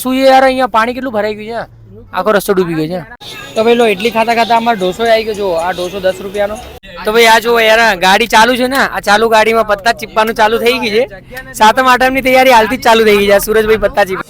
શું છે યાર, અહીંયા પાણી કેટલું ભરાઈ ગયું છે, આખો રસ્તો ડૂબી ગયો છે. તો ભાઈ લો ઇડલી ખાતા ખાતા અમારો ઢોસો આવી ગયો. જો આ ઢોસો 10 રૂપિયાનો. તો ભાઈ આ જો યાર ગાડી ચાલુ છે ને, આ ચાલુ ગાડીમાં પત્તા ચીપવાનું ચાલુ થઈ ગઈ છે. સાતમ આઠમની તૈયારી હાલથી જ ચાલુ થઈ ગઈ છે. સુરજભાઈ પત્તા ચીપ.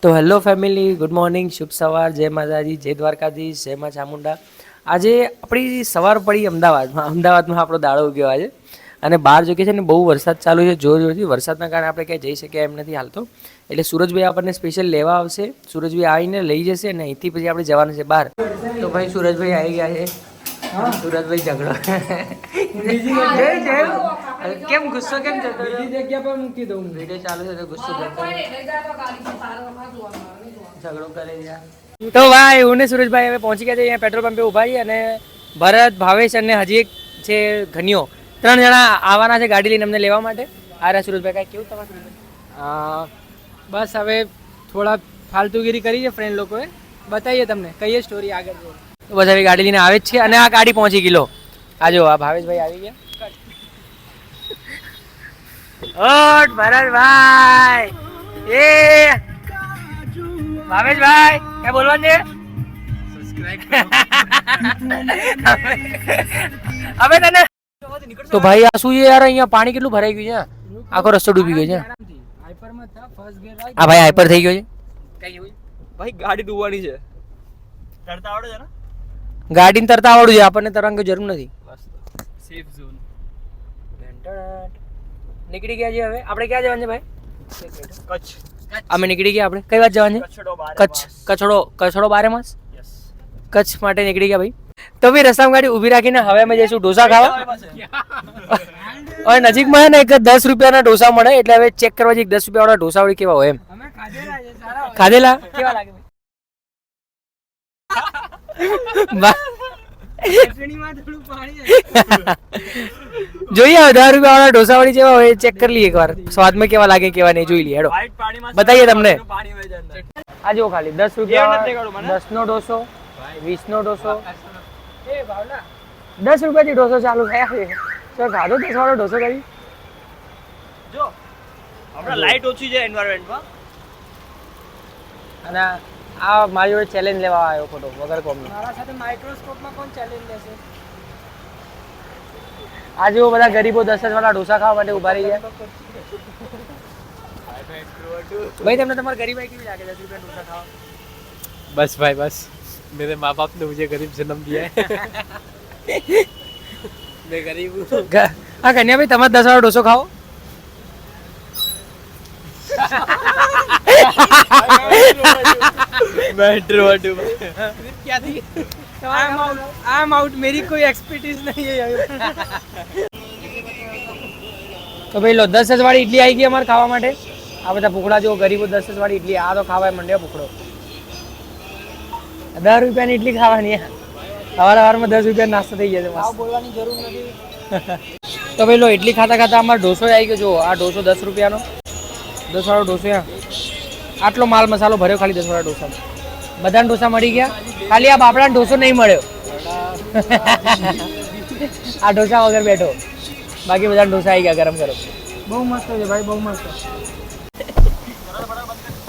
તો હેલો ફેમિલી, ગુડ મોર્નિંગ, શુભ સવાર, જય માતાજી, જય દ્વારકાધીશ, જય મા ચામુંડા. આજે આપણી સવાર પડી અમદાવાદમાં આપણો દાડો ઉગ્યો આજે. અને બહાર જો કે છે ને બહુ વરસાદ ચાલુ છે, જોરથી. વરસાદના કારણે આપણે ક્યાંય જઈ શકીએ એમ નથી હાલતો. એટલે સુરજભાઈ આપણને સ્પેશિયલ લેવા આવશે. સુરજભાઈ આવીને લઈ જશે અને અહીંથી પછી આપણે જવાનું છે બહાર. તો ભાઈ સુરજભાઈ આવી ગયા છે. સુરજભાઈ ઝઘડો કેમ ગુસ્સો કેમ થતો? બીજી જગ્યા પર મૂકી દઉં. વિડીયો ચાલુ છે તો ગુસ્સો થતો, ઝઘડો કરે છે. તો ભાઈ હું ને સુરેશભાઈ હવે પહોંચી ગયા છે અહીંયા પેટ્રોલ પંપે ઉભા છીએ. અને ભરત, ભાવેશ અને હજી એક છે ઘનિયો, 3 જણા આવવાના છે ગાડી લઈને અમને લેવા માટે. આ સુરેશભાઈ કાંઈ કેવું તમારું? બસ હવે થોડા ફાલતુગીરી કરી છે ફ્રેન્ડ લોકોએ. બતાવીએ તમને, કહીએ સ્ટોરી આગળ. તો બસ હવે ગાડી લઈને આવે જ છે. અને આ ગાડી પહોંચી ગઈ. લો આ જો આ ભાવેશભાઈ આવી ગયા. ઓટ ભરતભાઈ, એ ભાવેશભાઈ ક્યાં બોલવાનું છે? હવે તને તો ભાઈ આ શું છે યાર, અહીંયા પાણી કેટલું ભરાઈ ગયું છે, આખો રસ્તો ડૂબી ગયો છે. હા ભાઈ હાઈપર થઈ ગયો છે. ભાઈ ગાડી ડૂબવાની છે. તરતા આવડે છે ને? ગાડીને તરતા આવડું છે, આપણને તરવાની જરૂર નથી. Safe zone. નીકળી ગયા છે. હવે આપણે ક્યાં જવાનું છે ભાઈ? કચ્છ. અમે નીકળી ગયા. આપણે કઈ વાત જવાનું છે? કચ્છડો બારેમાસ. કચ્છ માટે નીકળી ગયા ભાઈ. તો ભાઈ રસ્તામાં ગાડી ઊભી રાખીને હવે અમે જઈશું ઢોસા ખાવા. હવે નજીકમાં ને એક 10 રૂપિયાના ઢોસા મળે, એટલે હવે ચેક કરવા જઈએ 10 રૂપિયા વાળા ઢોસા વળી કેવા હોય એમ. ખાધેલા કેવા લાગે? જોઈએ 10 રૂપિયા વાળા ઢોસા વાળી જેવા હોય ચેક કરી લઈએ એકવાર, સ્વાદમાં કેવા લાગે કેવા નહીં જોઈ લઈએ. હેડો બતાવીએ તમને. આ જો ખાલી 10 રૂપિયા 10 નો ઢોસો, 20 નો ઢોસો. 10 રૂપિયાથી ઢોસો ચાલુ થયા છે. સર ખાધો 10 વાળો ઢોસો કરી જો આપણા લાઈટ ઓછી છે એન્વાયરમેન્ટમાં. અને આ મારી જોડે ચેલેન્જ લેવા આવ્યો ખોટો વગર કોમનો. મારા સાથે માઇક્રોસ્કોપમાં કોણ ચેલેન્જ લેશે? આ જેવો બધા ગરીબો 10 વાળા ઢોસા ખાવા માટે ઉભા રહી ગયા. भाई तुमने तुम्हारे गरीब भाई की जाके 10 रुपया ढोसा खाओ. बस भाई बस, मेरे माँ बाप ने मुझे गरीब जन्म दिया है. मैं गरीब हूँ. हाँ कन्या भाई तुम्हारे 10 वाला ढोसा खाओ. मैं इंट्रोवर्ट हूँ. क्या थी? I am out. मेरी कोई एक्सपर्टीज नहीं है. तो भाई लो 10 वाली इडली आई गई हमारे खावा માટે. આ બધા ભૂખડા જો ગરીબો 10 વાળી ઇડલી આ તો ખાવા માંડ્યા ભૂખડો. 10 રૂપિયાની ઇડલી ખાવાની. સવારમાં 10 રૂપિયા નાસ્તો થઈ જશે. ભાવ બોલવાની જરૂર નથી. તો ભાઈ લો ઇડલી ખાતા ખાતા અમારો ઢોસો આવી ગયો. જો આ ઢોસો 10 રૂપિયાનો, 10 વાળો ઢોસો. આટલો માલ મસાલો ભર્યો ખાલી 10 વાળા ઢોસામાં. બધાને ઢોસા મળી ગયા, ખાલી આ બાપડાનો ઢોસો નહીં મળ્યો. આ ઢોસા વગર બેઠો, બાકી બધા ઢોસા આવી ગયા ગરમ ગરમ. બહુ મસ્ત છે ભાઈ, બહુ મસ્ત.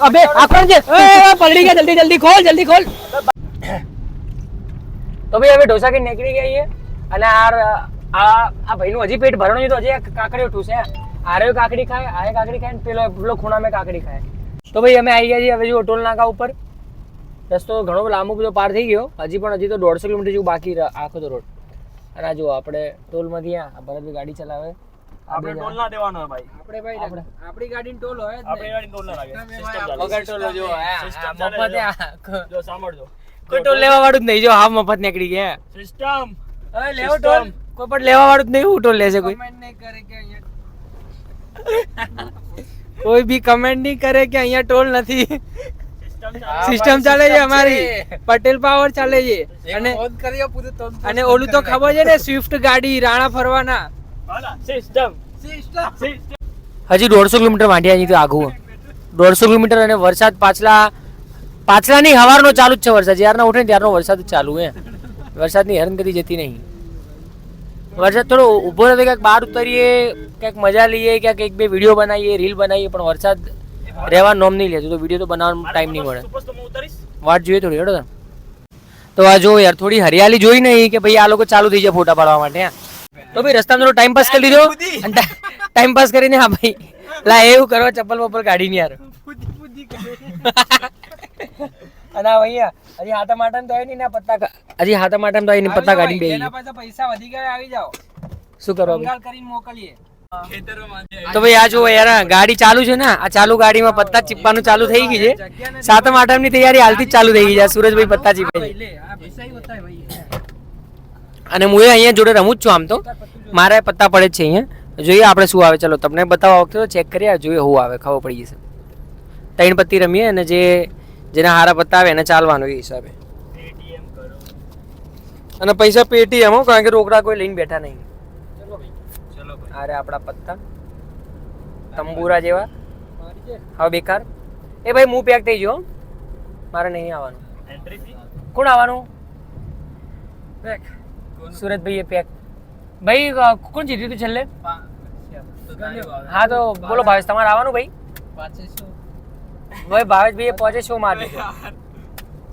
અબે આ કોણ છે? પલડી ગયા. જલ્દી જલ્દી ખોલ, જલ્દી ખોલ. તો ભાઈ હવે ઢોસા કે નીકળી ગયા છે. અને આ ભાઈનું હજી પેટ ભરણું છે તો હજી કાકડીઓ ઠૂસે. આરે કાકડી ખાય, આરે કાકડી ખાય, પેલો ખૂણા મેં કાકડી ખાય. તો ભાઈ અમે આવી ગયા છીએ હવે જો ટોલ નાકા ઉપર. રસ્તો ઘણો લાંબો બધો પાર થઈ ગયો. હજી તો 150 કિલોમીટર જેવું બાકી આખો તો રોડ. અને જો આપણે ટોલમાંથી ભરતભાઈ ગાડી ચલાવે. આપણે ટોલ ના દેવાનો હે ભાઈ. આપણે ભાઈ આપણી ગાડીનો ટોલ હોય જ ને. આપણી ગાડીનો ટોલ ના લાગે. સિસ્ટમ વગર ટોલ જો મફત જો સાંભળજો. કોઈ ટોલ લેવા વાળું જ નહીં. જો હાફ મફત નીકળી ગયા. સિસ્ટમ હવે લેવો ટોલ, કોઈ પણ લેવા વાળું જ નહીં. હું ટોલ લેશે કોઈ? કમેન્ટ નહીં કરે કે અહીંયા કોઈ બી કમેન્ટ નહીં કરે કે અહીંયા ટોલ નથી. સિસ્ટમ ચાલે છે અમારી, પટેલ પાવર ચાલે છે. અને ઓલું તો ખબર છે ને, સ્વિફ્ટ ગાડી રાણા ફરવાના. સિસ્ટમ હજી 150 કિલોમીટર માંડ્યા અહીં તો આગું 150 કિલોમીટર. અને વરસાદ પાછલાની હવારનો ચાલુ જ છે વરસાદ. જ્યારના ઉઠે ને ત્યારનો વરસાદ જ ચાલુ હે. વરસાદની હેરાનગતિ જતી નહીં. વરસાદ થોડો ઊભો રહ્યો ક્યાંક બહાર ઉતરીએ, ક્યાંક મજા લઈએ, ક્યાંક એક બે વિડીયો બનાવીએ, રીલ બનાવીએ, પણ વરસાદ રહેવા નોમ નહીં લેતું, તો વિડીયો તો બનાવવાનો ટાઈમ નહીં મળે. વાટ જોઈએ થોડી હેડો. તો આ જો યાર થોડી હરિયાળી જોઈ નહીં કે ભાઈ આ લોકો ચાલુ થઈ જાય ફોટા પાડવા માટે. તો ભાઈ રસ્તામાં થોડો ટાઈમ પાસ કરી લીધો, ટાઈમ પાસ કરીને હા ભાઈ લા એવું કરવા ચપ્પલ બપ્પલ કાઢીને યાર. અને આ ભૈયા હજી હાથા માટા તો આવી નહીં પત્તા, હજી હાથા માટા તો આવી નહીં પત્તા કાઢી બે. પૈસા વધી ગયા આવી જાઓ, શું કરવા કંગાલ કરીને મોકલીએ. તો ભાઈ આ જો યાર ગાડી ચાલુ છે ને, આ ચાલુ ગાડીમાં પત્તા ચીપવાનું ચાલુ થઈ ગઈ છે. સાતમ આઠમની તૈયારી હાલથી જ ચાલુ થઈ ગઈ છે. સુરજભાઈ પત્તા ચીપે છે અને હું અહીંયા જોડે રમું જ છું. આમ તો મારે પત્તા પડે જ છે અહીંયા. જોઈએ આપણે શું આવે. ચલો તમને બતાવવા વખતે તો ચેક કરીએ, જોઈએ શું આવે, ખબર પડી જશે. 3 પત્તી રમીએ અને જેના હારા પત્તા આવે એને ચાલવાનું એ હિસાબે. અને પૈસા પેટીએમ હો, કારણ કે રોકડા કોઈ લઈને બેઠા નહીં. અરે આપણા પત્તા તંબુરા જેવા હવે બેકાર. એ ભાઈ હું પેક થઈ ગયો, મારે નહીં આવવાનું. કોણ આવવાનું? સુરતભાઈ એ પેક. ભાઈ કોણ જીત્યું હતું છેલ્લે? હા તો બોલો ભાવેશ, તમારે આવવાનું ભાઈ? ભાઈ ભાવેશભાઈ એ પહોંચે શો માર દીધો.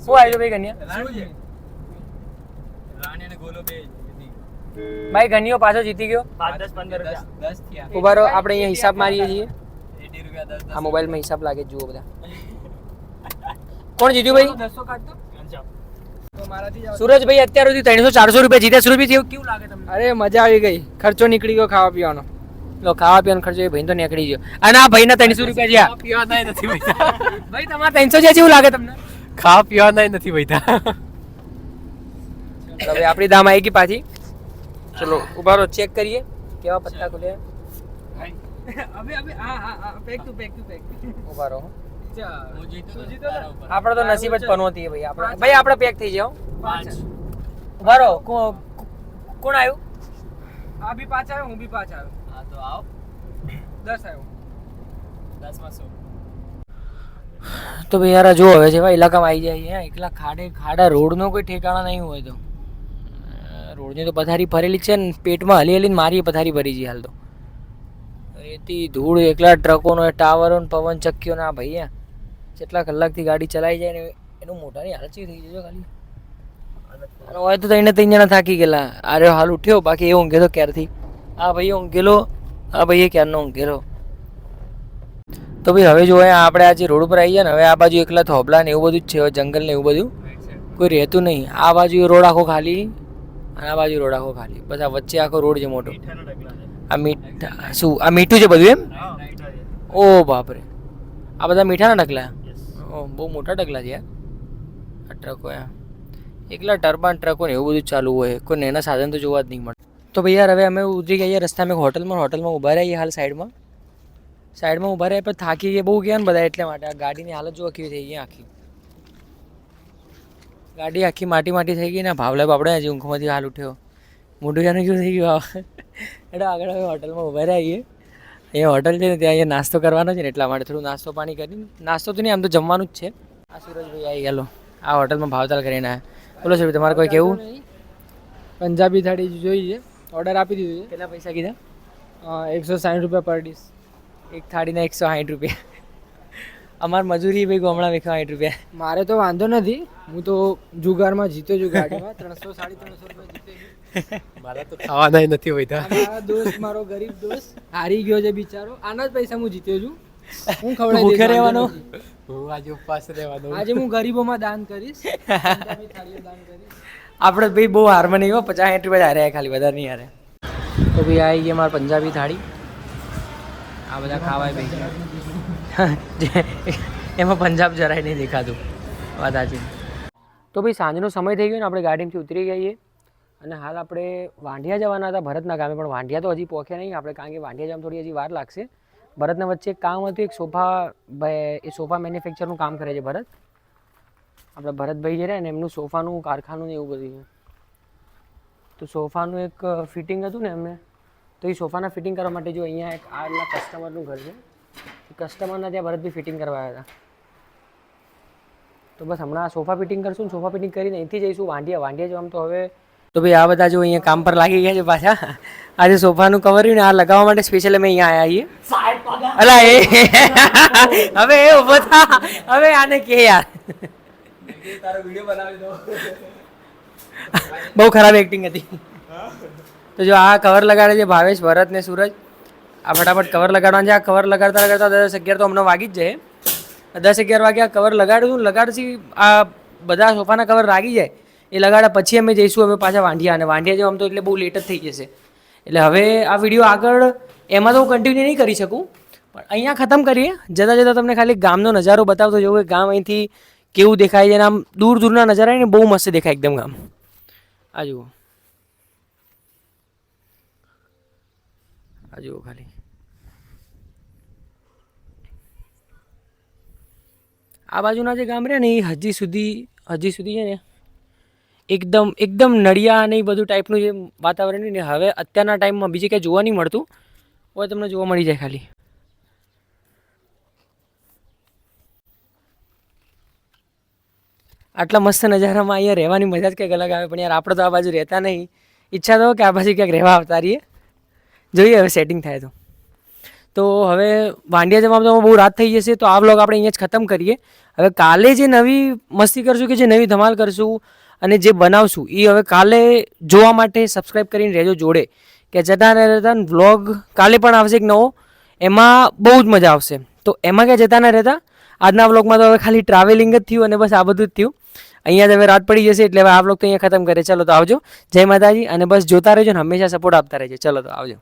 શું આવ્યું ભાઈ કન્યા? ભાઈ ઘણીઓ પાછો જીતી ગયો. 5-10-15 ઉભા રહો, આપણે અહીંયા હિસાબ મારીએ છીએ. આ મોબાઈલમાં હિસાબ લાગે જુઓ બધા. કોણ જીત્યું ભાઈ? સુરજભાઈ અત્યાર સુધી 300-400 રૂપિયા જીત્યા. સુરજભાઈ કેવું લાગે તમને? અરે મજા આવી ગઈ, ખર્ચો નીકળી ગયો ખાવા પીવાનો. ખાવા પીવાનો ખર્ચો એ ભાઈ તો નીકળી ગયો. અને આ ભાઈના 300 રૂપિયા જ્યાં પીવાના નથી વૈધા. ભાઈ તમારા 300 જ્યાં કેવું લાગે તમને? ખાવા પીવાના નથી વૈધા. હવે આપણી દામ આવી ગઈ પાછી. ચલો ઉભા રહો, ચેક કરીએ કેવા પત્તા ખુલ્યા. ઉભા રહો, આપણે તો નસીબ જ પનોતી ભાઈ. આપણે પેક થઈ જાઓ. ઉભા રહો, કોણ આવ્યું? આ બી 5 આવ્યો, હું બી 5 આવ્યો. હા તો આવ. 10 આવ્યો. 10 માં 100. તો ભાઈ યાર જો હવે જેવા ઇલાકામાં આવી જાય એકલા ખાડા રોડનો કોઈ ઠેકાણા નહીં હોય તો રોડની તો પથારી ભરેલી છે ને, પેટમાં હલી હલીને મારી પથારી ભરી છે હાલ તો. રેતી ધૂળ એકલા ટ્રકોનો ટાવરો ને પવન ચક્કીઓ ના ભાઈ કેટલા કલાકથી ગાડી ચલાવી જાય ને એનું મોઢાની હાલત થઈ જજો ખાલી. અને હોય તો 3 જણા થાકી ગયેલા. અરે હાલ ઉઠ્યો, બાકી એ ઊંઘેલો ક્યારથી. આ ભાઈ ઊંઘેલો, આ ભાઈ ક્યારનો ઊંઘેલો. તો ભાઈ હવે જો આપણે આજે રોડ ઉપર આવી જાય ને, હવે આ બાજુ એકલા થોભલા ને એવું બધું જ છે, જંગલ ને એવું બધું કોઈ રહેતું નહીં. આ બાજુ રોડ આખો ખાલી અને આ બાજુ રોડ આખો ખાલી, બસ આ વચ્ચે આખો રોડ છે મોટો. આ મીઠા શું આ મીઠું છે બધું એમ? ઓ બાપરે, આ બધા મીઠાના ડગલા? ઓ બહુ મોટા ડગલા છે યાર આ ટ્રકો. એકલા ટર્બાન ટ્રકો ને એવું બધું ચાલુ હોય, કોઈ નાના સાધન તો જોવા જ નહીં મળે. તો ભાઈ યાર હવે અમે ઉતરી ગયા રસ્તામાં હોટલમાં ઊભા રહીએ હાલ સાઈડમાં ઊભા રહ્યા. પણ થાકી ગયા બહુ ગયા ને બધા, એટલે માટે આ ગાડીની હાલત જો કેવી થઈ ગઈ. ગાડી આખી માટી થઈ ગઈ ને. ભાવલા બાપડે હજી ઊંઘમાંથી હાલ ઉઠ્યો, મોઢું જાનું કેવું થઈ ગયું. એટલે આગળ હવે હોટલમાં ઊભા રહીએ. અહીંયા હોટલ છે ને, ત્યાં અહીંયા નાસ્તો કરવાનો છે ને, એટલા માટે થોડું નાસ્તો પાણી કરીને. નાસ્તો તો નહીં, આમ તો જમવાનું જ છે. આ સુરજભાઈ આવી ગયેલો આ હોટલમાં ભાવતાલ કરીને આવ્યા. બોલો સુરજ, તમારે કોઈ કેવું? પંજાબી થાળી જોઈએ, ઓર્ડર આપી દીધું છે. કેટલા પૈસા કીધા? 160 રૂપિયા પર ડિશ. એક થાળીના 160 રૂપિયા. અમાર મજૂરી ભાઈ ગોમડા 160 રૂપિયા. મારે તો વાંધો નથી, હું તો જુગારમાં જીત્યો છું ગાડીમાં. 300-350 રૂપિયા જીત્યો છું. મારા તો ખાવાના નથી વૈધા. મારા દોસ્ત, મારો ગરીબ દોસ્ત હારી ગયો છે બિચારો. આના જ પૈસા હું જીત્યો છું. હું ભૂખે રહેવાનો. હું આજે ઉપવાસ રહેવાનો. આજે હું ગરીબોમાં દાન કરીશ, પંજાબી થાળીઓ દાન કરીશ. આપણે ભાઈ બહુ હારમાં નહીં હો, 50-60 રૂપિયા હારે ખાલી, વધારે નહીં હારે. તો ભાઈ આવી ગઈ અમારી પંજાબી થાળી. આ બધા ખાવાય ભાઈ. એમાં પંજાબ જરાય નહીં દેખાતું, વાત સાચી. તો ભાઈ સાંજનો સમય થઈ ગયો ને, આપણે ગાડીમાંથી ઉતરી ગઈએ અને હાલ આપણે વાંઢિયા જવાના હતા ભરતના ગામે. પણ વાંઢિયા તો હજી પહોંચ્યા નહીં આપણે, કારણ કે વાંઢિયા જવામાં થોડી હજી વાર લાગશે. ભરતના વચ્ચે એક કામ હતું, એક સોફા મેન્યુફેક્ચરનું કામ કરે છે ભરત. આપણા ભરતભાઈ જે રહે ને, એમનું સોફાનું કારખાનું ને એવું બધું છે. તો સોફાનું એક ફિટિંગ હતું ને એમને, તો એ સોફાના ફિટિંગ કરવા માટે જો અહીંયા એક આટલા કસ્ટમરનું ઘર છે, કસ્ટમરના ત્યાં ભરતભાઈ ફિટિંગ કરવા આવ્યા હતા. તો બસ હમણાં સોફા ફિટિંગ કરશું ને, સોફા ફિટિંગ કરીને અહીંથી જઈશું વાંઢિયા જવામાં. તો હવે તો ભાઈ આ બધા જો અહીંયા કામ પર લાગી ગયા છે પાછા. આજે સોફાનું કવર રહ્યું ને આ લગાવવા માટે સ્પેશિયલ અમે અહીંયા આવ્યા છીએ. અલા એ હવે એ ઉભો થા, હવે આને કે યાર બહુ ખરાબ એક્ટિંગ હતી. તો જો આ કવર લગાડે છે ભાવેશ, ભરત ને સૂરજ. આ ફટાફટ કવર લગાડવાનું છે. આ કવર લગાડતા લગાડતા 10-11 તો હમણાં વાગી જ જાય. 10-11 વાગે આ કવર લગાડશું. આ બધા સોફાના કવર લાગી જાય એ લગાડ્યા પછી અમે જઈશું હવે પાછા વાંઢિયા. અને વાંઢિયા જવા તો એટલે બહુ લેટ જ થઈ જશે. એટલે હવે આ વિડીયો આગળ એમાં તો હું કન્ટિન્યુ નહીં કરી શકું, પણ અહીંયા ખતમ કરીએ. જતાં જતાં તમને ખાલી ગામનો નજારો બતાવતો જવું કે ગામ અહીંથી કેવું દેખાય છે. અને આમ દૂર દૂરના નજારા ને બહુ મસ્ત દેખાય એકદમ ગામ. આ જુઓ, આ જુઓ ખાલી. આ બાજુના જે ગામ રહે ને એ હજી સુધી છે ને એકદમ નળિયા અને એ બધું ટાઈપનું જે વાતાવરણ ને હવે અત્યારના ટાઈમમાં બીજે ક્યાંય જોવા નહીં મળતું હોય. તમને જોવા મળી જાય ખાલી. આટલા મસ્ત નજારામાં અહીંયા રહેવાની મજા જ કંઈક અલગ આવે. પણ યાર આપણે તો આ બાજુ રહેતા નહીં. ઈચ્છા તો કે આ બાજુ ક્યાંક રહેવા આવતા રહીએ. જોઈએ હવે સેટિંગ થાય તો હવે વાંડિયા જવામાં તો બહુ રાત થઈ જશે. તો આ વ્લોગ આપણે અહીંયા જ ખતમ કરીએ. હવે કાલે જે નવી મસ્તી કરશું કે જે નવી ધમાલ કરશું અને જે બનાવશું એ હવે કાલે જોવા માટે સબસ્ક્રાઈબ કરીને રહેજો જોડે. કે જતા રહેતા વ્લોગ કાલે પણ આવશે એક નવો, એમાં બહુ જ મજા આવશે. તો એમાં ક્યાં જતા ના રહેતા. આજના વ્લોગમાં તો હવે ખાલી ટ્રાવેલિંગ જ થયું અને બસ આ બધું જ થયું. અહીંયા જ હવે રાત પડી જશે એટલે હવે આ વ્લોગ તો અહીંયા ખતમ કરે. ચલો તો આવજો. જય માતાજી. અને બસ જોતા રહેજો ને હંમેશા સપોર્ટ આપતા રહેજો. ચલો તો આવજો.